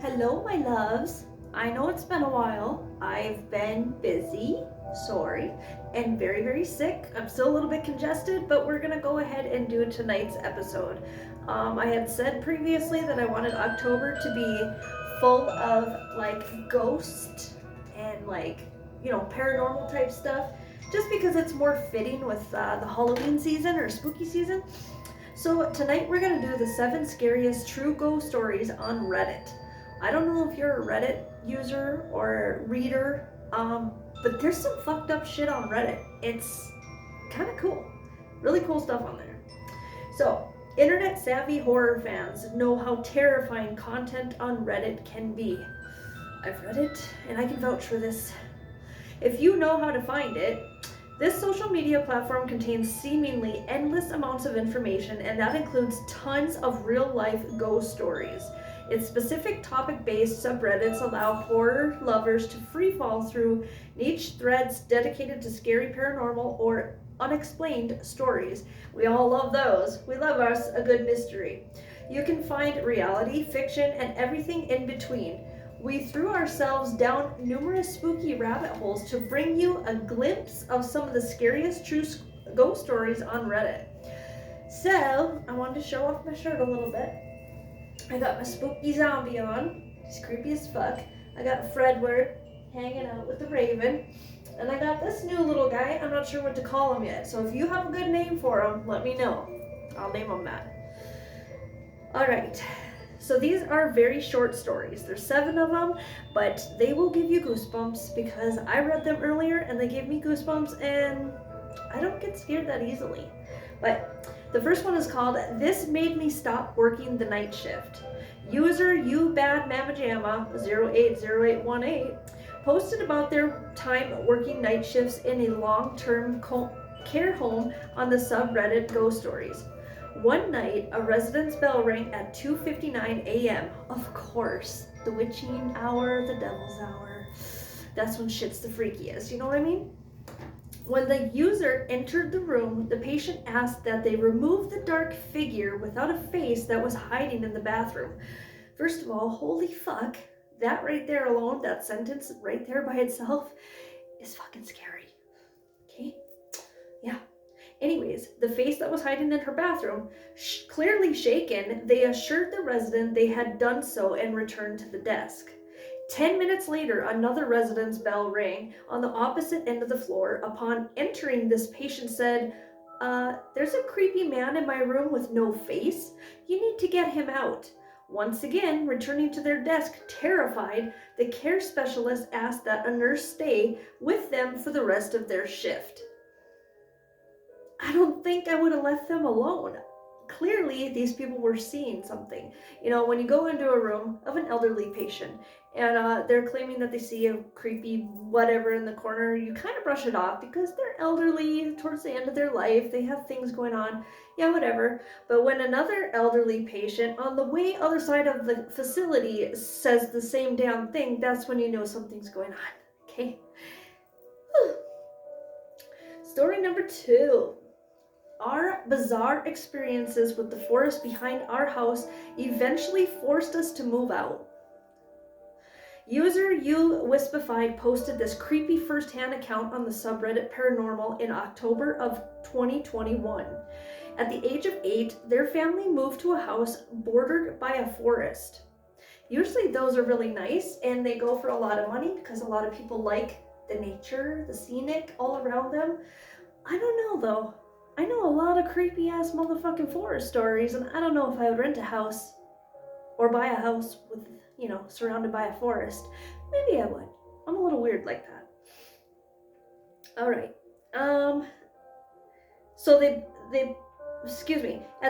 Hello, my loves. I know it's been a while. I've been busy, sorry, and very, very sick. I'm still a little bit congested, but we're gonna go ahead and do tonight's episode. I had said previously that I wanted October to be full of like ghost and paranormal type stuff, just because it's more fitting with the Halloween season or spooky season. So tonight we're gonna do the 7 scariest true ghost stories on Reddit. I don't know if you're a Reddit user or reader, but there's some fucked up shit on Reddit. It's kind of cool. Really cool stuff on there. So, internet savvy horror fans know how terrifying content on Reddit can be. I've read it and I can vouch for this. If you know how to find it, this social media platform contains seemingly endless amounts of information, and that includes tons of real-life ghost stories. Its specific topic-based subreddits allow horror lovers to free-fall through niche threads dedicated to scary paranormal or unexplained stories. We all love those. We love us a good mystery. You can find reality, fiction, and everything in between. We threw ourselves down numerous spooky rabbit holes to bring you a glimpse of some of the scariest true ghost stories on Reddit. So, I wanted to show off my shirt a little bit. I got my spooky zombie on. He's creepy as fuck. I got Fredward hanging out with the raven. And I got this new little guy. I'm not sure what to call him yet. So if you have a good name for him, let me know. I'll name him that. Alright. So these are very short stories. There's 7 of them, but they will give you goosebumps because I read them earlier and they gave me goosebumps, and I don't get scared that easily. But the first one is called "This Made Me Stop Working the Night Shift." User YouBadMamaJamma080818 posted about their time working night shifts in a long-term care home on the subreddit Ghost Stories. One night, a resident's bell rang at 2:59 a.m. Of course, the witching hour, the devil's hour. That's when shit's the freakiest, you know what I mean? When the user entered the room, the patient asked that they remove the dark figure without a face that was hiding in the bathroom. First of all, holy fuck, that right there alone, that sentence right there by itself is fucking scary. Okay? Yeah. Anyways, the face that was hiding in her bathroom, clearly shaken, they assured the resident they had done so and returned to the desk. 10 minutes later, another resident's bell rang on the opposite end of the floor. Upon entering, this patient said, there's a creepy man in my room with no face. You need to get him out. Once again, returning to their desk, terrified, the care specialist asked that a nurse stay with them for the rest of their shift. I don't think I would have left them alone. Clearly, these people were seeing something. You know, when you go into a room of an elderly patient and they're claiming that they see a creepy whatever in the corner, you kind of brush it off because they're elderly, towards the end of their life, they have things going on, yeah, whatever. But when another elderly patient on the way other side of the facility says the same damn thing, that's when you know something's going on, okay? Whew. Story number 2. Our bizarre experiences with the forest behind our house eventually forced us to move out. User YouWispified posted this creepy first-hand account on the subreddit Paranormal in October of 2021. At the age of 8, their family moved to a house bordered by a forest. Usually those are really nice and they go for a lot of money because a lot of people like the nature, the scenic all around them. I don't know though. I know a lot of creepy ass motherfucking forest stories, and I don't know if I would rent a house or buy a house with, surrounded by a forest. Maybe I would. I'm a little weird like that. All right. So at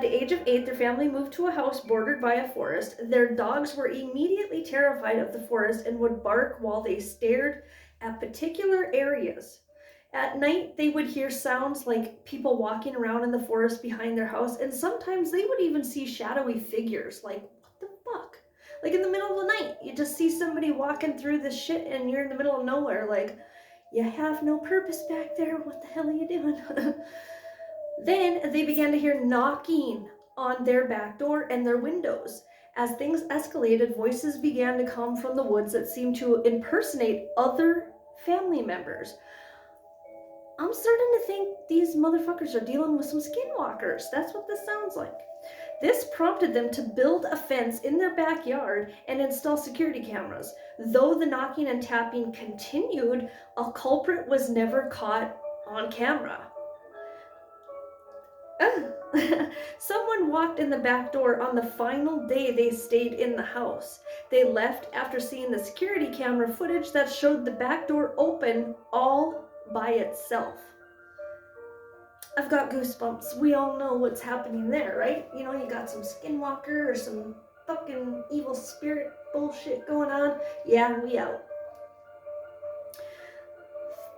the age of 8, their family moved to a house bordered by a forest. Their dogs were immediately terrified of the forest and would bark while they stared at particular areas. At night, they would hear sounds like people walking around in the forest behind their house, and sometimes they would even see shadowy figures. Like, what the fuck? Like, in the middle of the night, you just see somebody walking through this shit, and you're in the middle of nowhere. Like, you have no purpose back there. What the hell are you doing? Then they began to hear knocking on their back door and their windows. As things escalated, voices began to come from the woods that seemed to impersonate other family members. I'm starting to think these motherfuckers are dealing with some skinwalkers. That's what this sounds like. This prompted them to build a fence in their backyard and install security cameras. Though the knocking and tapping continued, a culprit was never caught on camera. Someone walked in the back door on the final day they stayed in the house. They left after seeing the security camera footage that showed the back door open all by itself. I've got goosebumps. We all know what's happening there, right? You know, you got some skinwalker or some fucking evil spirit bullshit going on. Yeah, we out.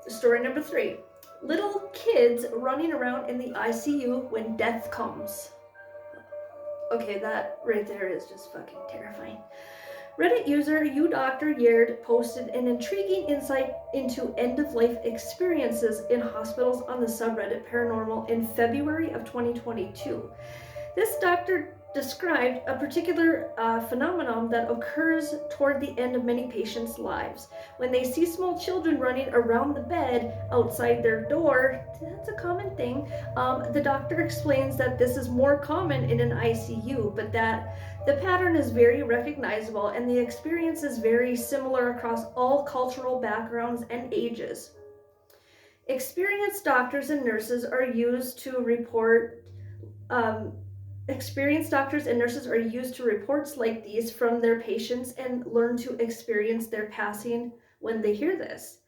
Story number 3. Little kids running around in the ICU when death comes. Okay, that right there is just fucking terrifying. Reddit user YouDoctorYerd posted an intriguing insight into end-of-life experiences in hospitals on the subreddit Paranormal in February of 2022. This doctor described a particular phenomenon that occurs toward the end of many patients' lives. When they see small children running around the bed outside their door, that's a common thing. The doctor explains that this is more common in an ICU, but that the pattern is very recognizable and the experience is very similar across all cultural backgrounds and ages. Experienced doctors and nurses are used to report reports like these from their patients and learn to experience their passing when they hear this.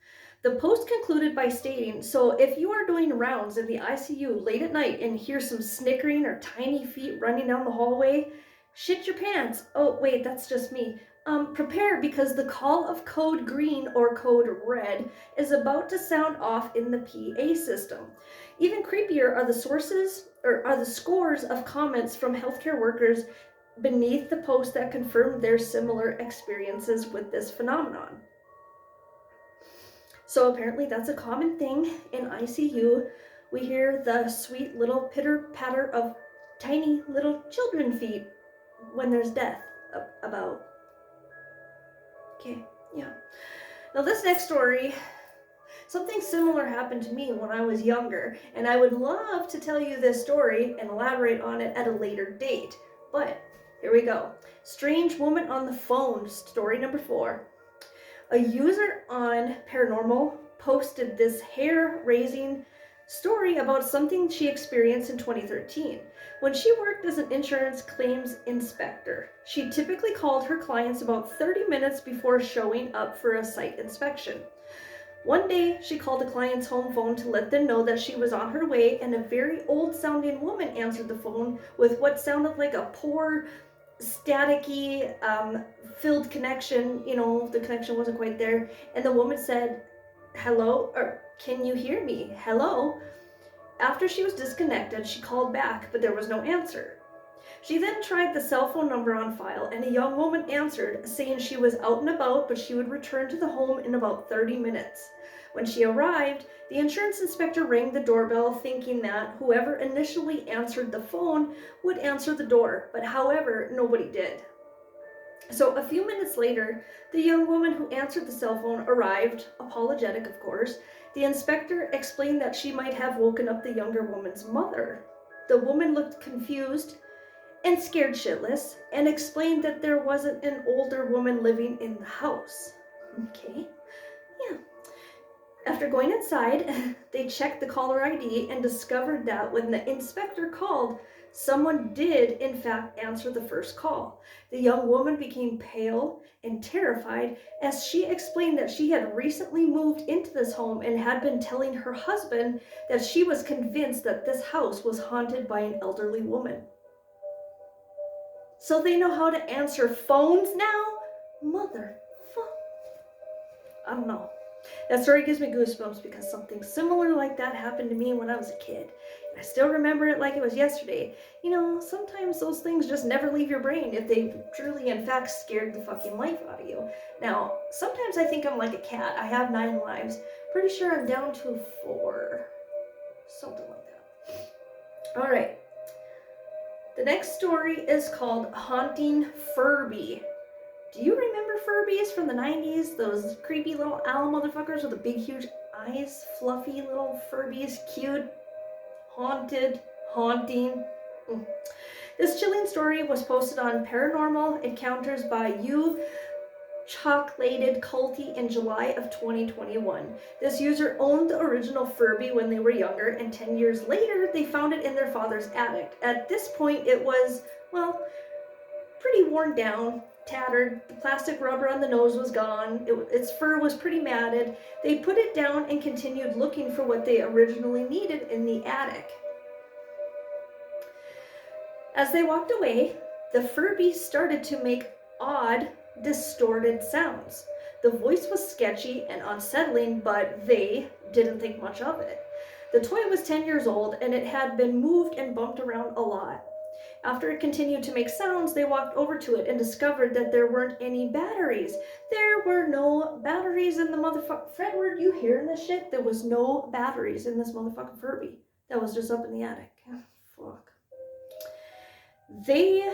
The post concluded by stating, so if you are doing rounds in the ICU late at night and hear some snickering or tiny feet running down the hallway, shit your pants. Oh, wait, that's just me. Prepare because the call of code green or code red is about to sound off in the PA system. Even creepier are the scores of comments from healthcare workers beneath the post that confirm their similar experiences with this phenomenon. So apparently that's a common thing in ICU. We hear the sweet little pitter-patter of tiny little children feet when there's death about. Okay, yeah. Now this next story, something similar happened to me when I was younger, and I would love to tell you this story and elaborate on it at a later date. But here we go. Strange woman on the phone, story number 4. A user on Paranormal posted this hair-raising story about something she experienced in 2013. When she worked as an insurance claims inspector, she typically called her clients about 30 minutes before showing up for a site inspection. One day, she called a client's home phone to let them know that she was on her way, and a very old-sounding woman answered the phone with what sounded like a poor, staticky, filled connection. You know, the connection wasn't quite there. And the woman said, hello, or can you hear me? Hello? After she was disconnected, she called back, but there was no answer. She then tried the cell phone number on file, and a young woman answered, saying she was out and about, but she would return to the home in about 30 minutes. When she arrived, the insurance inspector rang the doorbell, thinking that whoever initially answered the phone would answer the door, but however, nobody did. So a few minutes later, the young woman who answered the cell phone arrived, apologetic of course. The inspector explained that she might have woken up the younger woman's mother. The woman looked confused and scared shitless and explained that there wasn't an older woman living in the house. Okay, yeah. After going inside, they checked the caller ID and discovered that when the inspector called, someone did in fact answer the first call. The young woman became pale and terrified as she explained that she had recently moved into this home and had been telling her husband that she was convinced that this house was haunted by an elderly woman. So they know how to answer phones now? Motherfucker. I don't know. That story gives me goosebumps because something similar like that happened to me when I was a kid. I still remember it like it was yesterday. You know, sometimes those things just never leave your brain if they truly, in fact, scared the fucking life out of you. Now, sometimes I think I'm like a cat. I have 9 lives. Pretty sure I'm down to 4. Something like that. All right. The next story is called Haunting Furby. Do you remember Furbies from the 90s? Those creepy little owl motherfuckers with the big huge eyes? Fluffy little Furbies, cute, haunted, haunting. This chilling story was posted on Paranormal Encounters by You Chocolated Culty in July of 2021. This user owned the original Furby when they were younger, and 10 years later, they found it in their father's attic. At this point, it was, well, pretty worn down, tattered. The plastic rubber on the nose was gone. Its fur was pretty matted. They put it down and continued looking for what they originally needed in the attic. As they walked away, the Furby started to make odd, distorted sounds. The voice was sketchy and unsettling, but they didn't think much of it. The toy was 10 years old and it had been moved and bumped around a lot. After it continued to make sounds, they walked over to it and discovered that there weren't any batteries. There were no batteries in the motherfucker. Fredward, you hearing this shit? There was no batteries in this motherfucking Furby. That was just up in the attic. Fuck. They,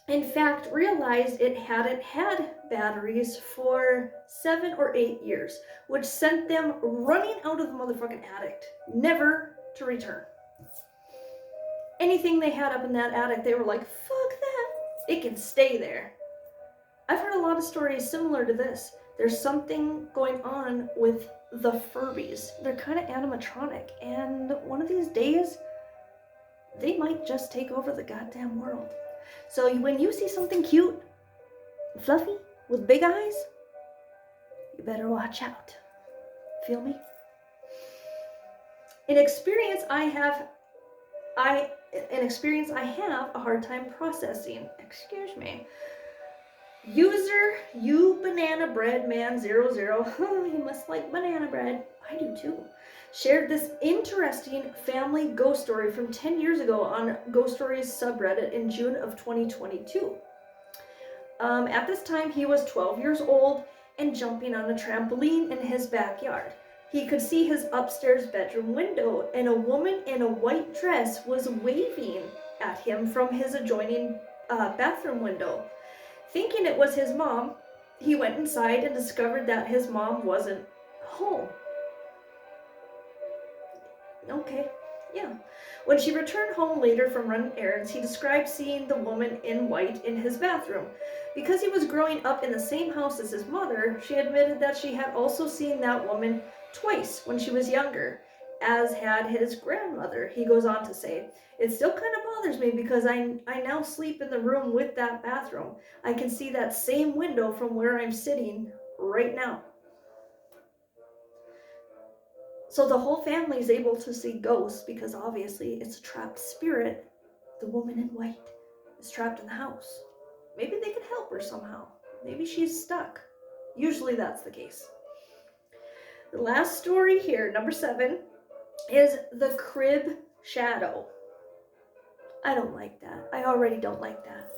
in fact, realized it hadn't had batteries for 7 or 8 years, which sent them running out of the motherfucking attic, never to return. Anything they had up in that attic, they were like, fuck that, it can stay there. I've heard a lot of stories similar to this. There's something going on with the Furbies. They're kind of animatronic, and one of these days, they might just take over the goddamn world. So when you see something cute, fluffy, with big eyes, you better watch out. Feel me? An experience I have a hard time processing. Excuse me. User you banana bread man 00. Oh, you must like banana bread. I do too. Shared this interesting family ghost story from 10 years ago on Ghost Stories subreddit in June of 2022. At this time, he was 12 years old and jumping on a trampoline in his backyard. He could see his upstairs bedroom window, and a woman in a white dress was waving at him from his adjoining bathroom window. Thinking it was his mom, he went inside and discovered that his mom wasn't home. Okay, yeah. When she returned home later from running errands, he described seeing the woman in white in his bathroom. Because he was growing up in the same house as his mother, she admitted that she had also seen that woman twice when she was younger, as had his grandmother. He goes on to say, it still kind of bothers me because I now sleep in the room with that bathroom. I can see that same window from where I'm sitting right now. So the whole family is able to see ghosts because obviously it's a trapped spirit. The woman in white is trapped in the house. Maybe they can help her somehow. Maybe she's stuck. Usually that's the case. The last story here, number 7, is the crib shadow. I don't like that. I already don't like that.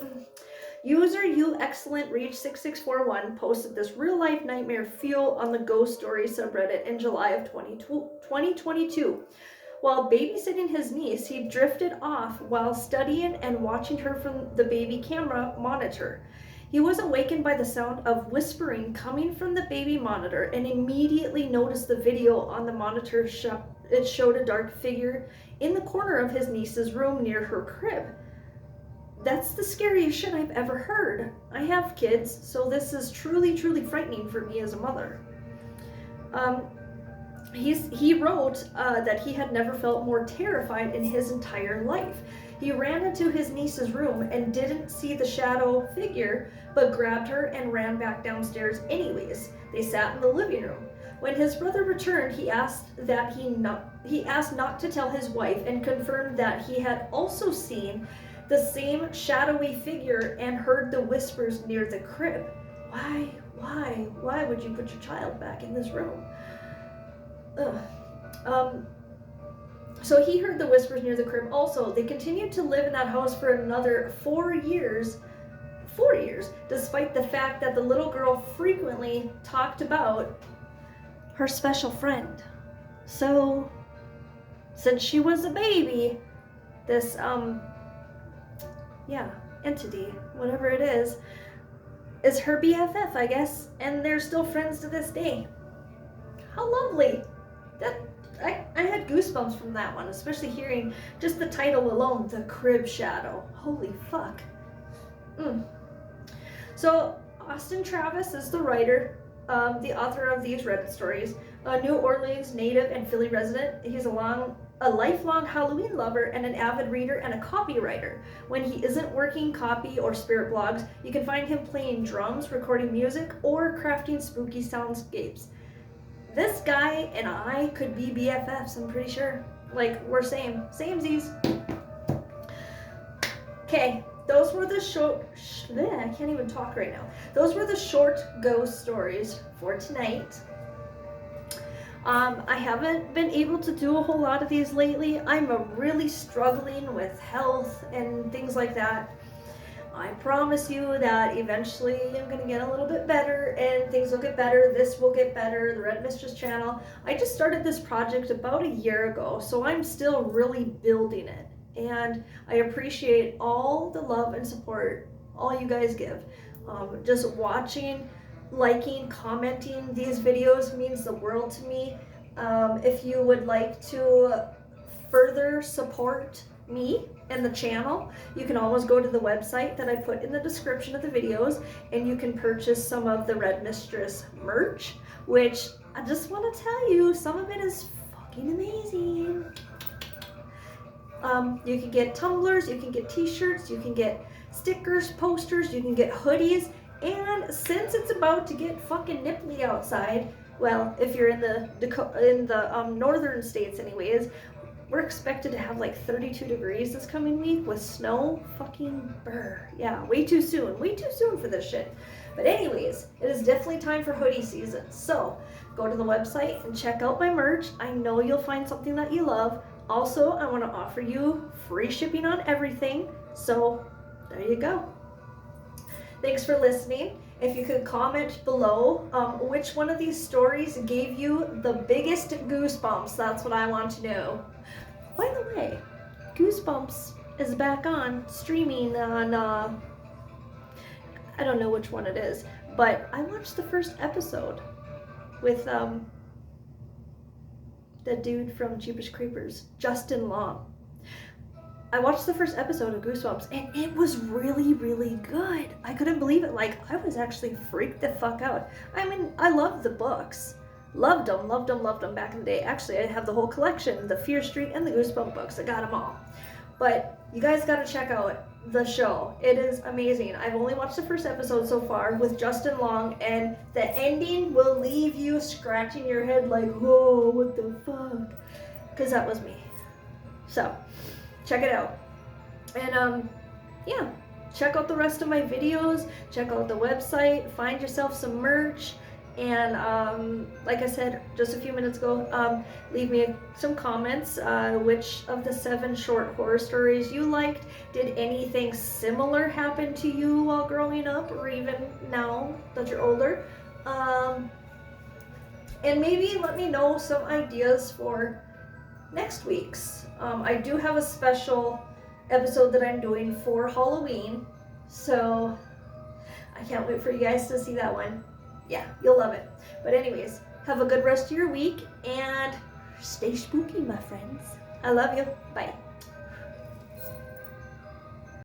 User You Excellent Reach 6641 posted this real life nightmare fuel on the Ghost Story subreddit in July of 2022. While babysitting his niece, he drifted off while studying and watching her from the baby camera monitor. He was awakened by the sound of whispering coming from the baby monitor and immediately noticed the video on the monitor. It showed a dark figure in the corner of his niece's room near her crib. That's the scariest shit I've ever heard. I have kids, so this is truly, truly frightening for me as a mother. He wrote that he had never felt more terrified in his entire life. He ran into his niece's room and didn't see the shadow figure, but grabbed her and ran back downstairs anyways. They sat in the living room. When his brother returned, he asked not to tell his wife and confirmed that he had also seen the same shadowy figure and heard the whispers near the crib. Why would you put your child back in this room? So he heard the whispers near the crib also. They continued to live in that house for another 4 years, despite the fact that the little girl frequently talked about her special friend. So, since she was a baby, this yeah, entity, whatever it is her BFF, I guess, and they're still friends to this day. How lovely. That I had goosebumps from that one, especially hearing just the title alone, The Crib Shadow. Holy fuck. So Austin Travis is the writer, the author of these Reddit stories, a New Orleans native and Philly resident. He's a lifelong Halloween lover and an avid reader and a copywriter. When he isn't working copy or spirit blogs, you can find him playing drums, recording music, or crafting spooky soundscapes. This guy and I could be BFFs, I'm pretty sure. Like, we're samesies. Okay, those were the I can't even talk right now. Those were the short ghost stories for tonight. I haven't been able to do a whole lot of these lately. I'm really struggling with health and things like that. I promise you that eventually I'm going to get a little bit better and things will get better. This will get better, the Red Mistress channel. I just started this project about a year ago, so I'm still really building it. And I appreciate all the love and support all you guys give. Just watching, liking, commenting these videos means the world to me. If you would like to further support me and the channel, you can always go to the website that I put in the description of the videos and you can purchase some of the Red Mistress merch, which I just want to tell you, some of it is fucking amazing. You can get tumblers, you can get t-shirts, you can get stickers, posters, you can get hoodies, and since it's about to get fucking nipply outside, well, if you're in the northern states anyways, we're expected to have like 32 degrees this coming week with snow. Fucking brr. Yeah, way too soon for this shit. But anyways, it is definitely time for hoodie season. So go to the website and check out my merch. I know you'll find something that you love. Also, I want to offer you free shipping on everything. So there you go. Thanks for listening. If you could comment below which one of these stories gave you the biggest goosebumps, that's what I want to know. By the way, Goosebumps is back on streaming on, I don't know which one it is, but I watched the first episode with the dude from Jeepers Creepers, Justin Long. I watched the first episode of Goosebumps and it was really, really good. I couldn't believe it. Like, I was actually freaked the fuck out. I mean, I loved the books. Loved them back in the day. Actually, I have the whole collection, the Fear Street and the Goosebumps books. I got them all. But you guys gotta check out the show. It is amazing. I've only watched the first episode so far with Justin Long, and the ending will leave you scratching your head like, whoa, what the fuck? Because that was me. So, check it out. And, yeah, check out the rest of my videos. Check out the website. Find yourself some merch. And like I said just a few minutes ago, leave me some comments. Which of the 7 short horror stories you liked? Did anything similar happen to you while growing up, or even now that you're older? And maybe let me know some ideas for next week's. I do have a special episode that I'm doing for Halloween, so I can't wait for you guys to see that one. Yeah, you'll love it. But anyways, have a good rest of your week and stay spooky, my friends. I love you. Bye.